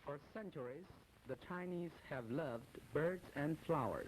For centuries, the Chinese have loved birds and flowers.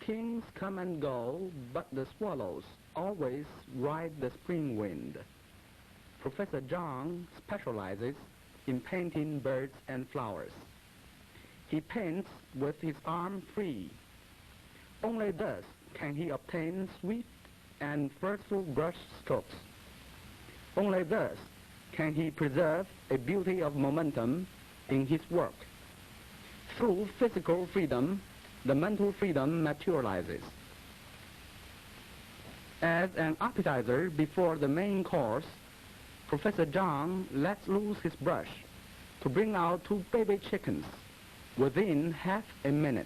Kings come and go, but the swallows always ride the spring wind. Professor Zhang specializes in painting birds and flowers. he paints with his arm free. Only thus can he obtain swift and forceful brush strokes. Only thus can he preserve a beauty of momentum in his work. Through physical freedom, the mental freedom materializes. As an appetizer before the main course, Professor Zhang lets loose his brush to bring out 2 baby chickens within half a minute.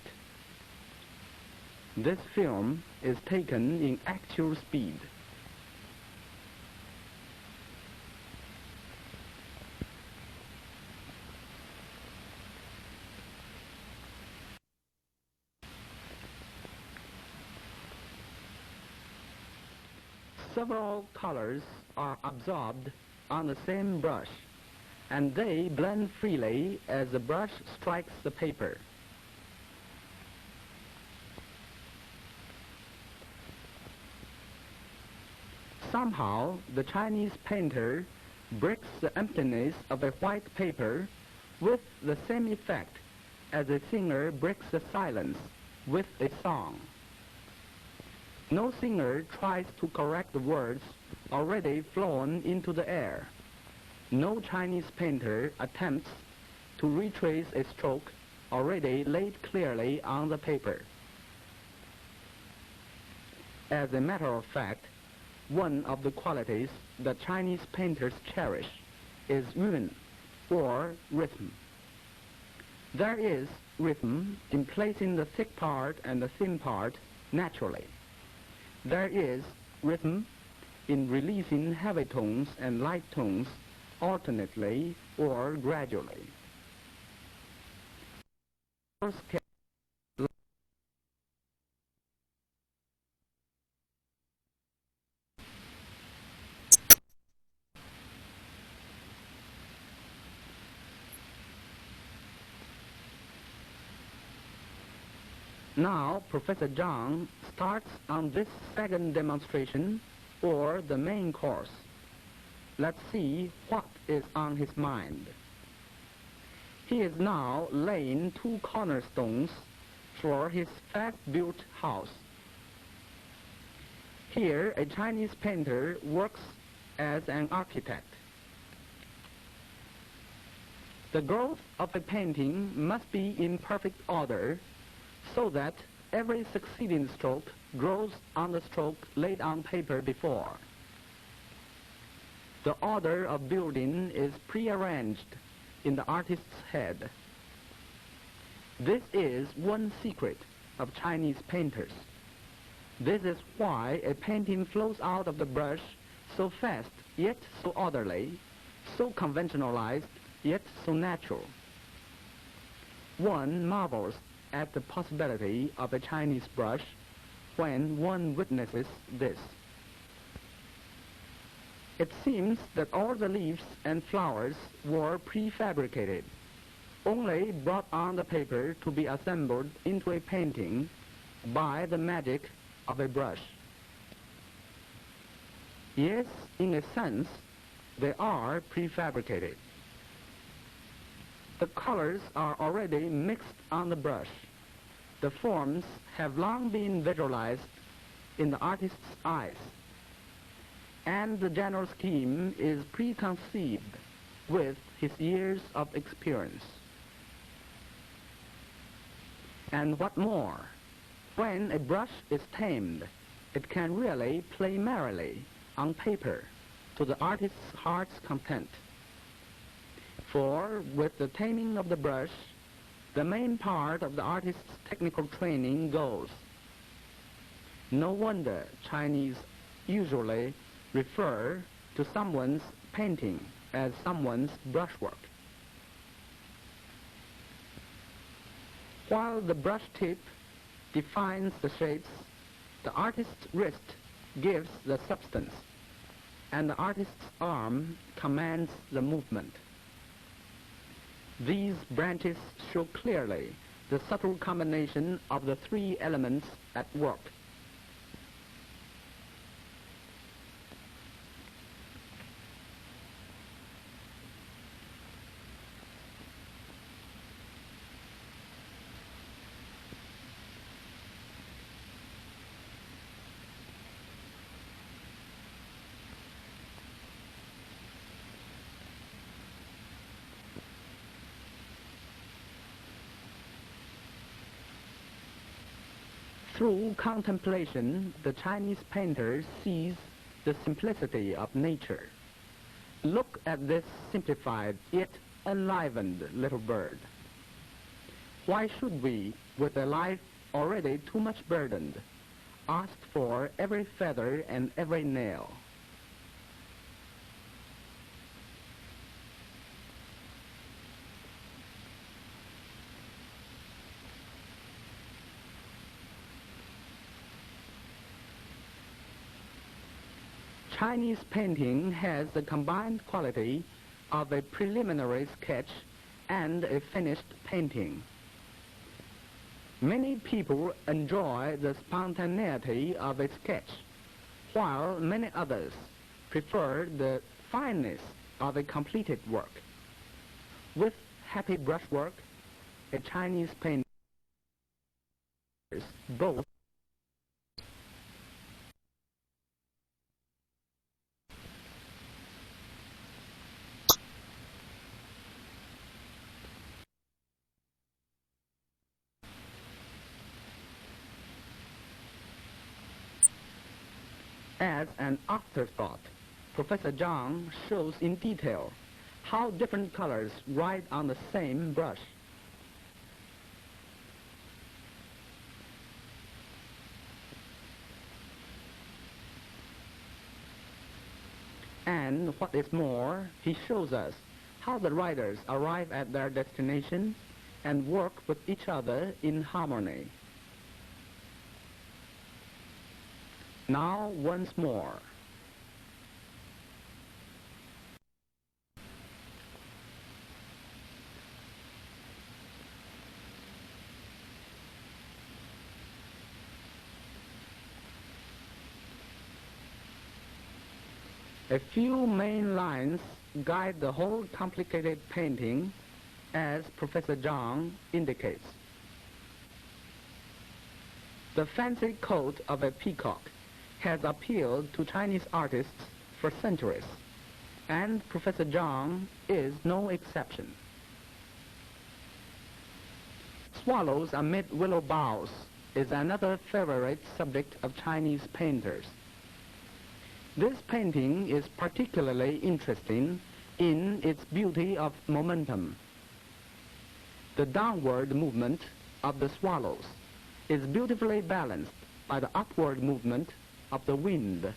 This film is taken in actual speed. Several colors are absorbed on the same brush, and they blend freely as the brush strikes the paper. Somehow, the Chinese painter breaks the emptiness of a white paper with the same effect as a singer breaks the silence with a song. No singer tries to correct the words already flown into the air. No Chinese painter attempts to retrace a stroke already laid clearly on the paper. As a matter of fact, one of the qualities that Chinese painters cherish is yun, or rhythm. There is rhythm in placing the thick part and the thin part naturally. There is rhythm in releasing heavy tones and light tones alternately or gradually. Now, Professor Zhang starts on this second demonstration, or the main course. Let's see what is on his mind. He is now laying 2 cornerstones for his fast-built house. Here, a Chinese painter works as an architect. The growth of a painting must be in perfect order, so that every succeeding stroke grows on the stroke laid on paper before. The order of building is prearranged in the artist's head. This is one secret of Chinese painters. This is why a painting flows out of the brush so fast yet so orderly, so conventionalized yet so natural. One marvels at the possibility of a Chinese brush when one witnesses this. It seems that all the leaves and flowers were prefabricated, only brought on the paper to be assembled into a painting by the magic of a brush. Yes, in a sense, they are prefabricated. The colors are already mixed on the brush. The forms have long been visualized in the artist's eyes, and the general scheme is preconceived with his years of experience. And what more, when a brush is tamed, it can really play merrily on paper to the artist's heart's content. For with the taming of the brush, the main part of the artist's technical training goes. No wonder Chinese usually refer to someone's painting as someone's brushwork. While the brush tip defines the shapes, the artist's wrist gives the substance, and the artist's arm commands the movement. These branches show clearly the subtle combination of the 3 elements at work. Through contemplation, the Chinese painter sees the simplicity of nature. Look at this simplified yet enlivened little bird. Why should we, with a life already too much burdened, ask for every feather and every nail? Chinese painting has the combined quality of a preliminary sketch and a finished painting. Many people enjoy the spontaneity of a sketch, while many others prefer the fineness of a completed work. With happy brushwork, a Chinese painter both as an afterthought. Professor Zhang shows in detail how different colors ride on the same brush. And what is more, he shows us how the riders arrive at their destination and work with each other in harmony. Now once more. A few main lines guide the whole complicated painting, as Professor Zhang indicates. The fancy coat of a peacock has appealed to Chinese artists for centuries, and Professor Zhang is no exception. Swallows amid willow boughs is another favorite subject of Chinese painters. This painting is particularly interesting in its beauty of momentum. The downward movement of the swallows is beautifully balanced by the upward movement of the wind,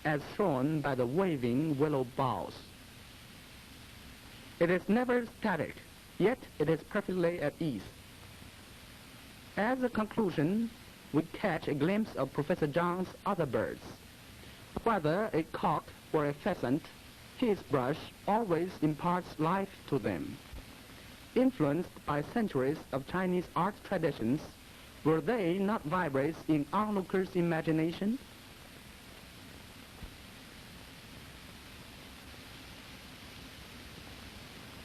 as shown by the waving willow boughs. It is never static, yet it is perfectly at ease. As a conclusion, we catch a glimpse of Professor Zhang's other birds. Whether a cock or a pheasant, his brush always imparts life to them. Influenced by centuries of Chinese art traditions, will they not vibrate in onlookers' imagination?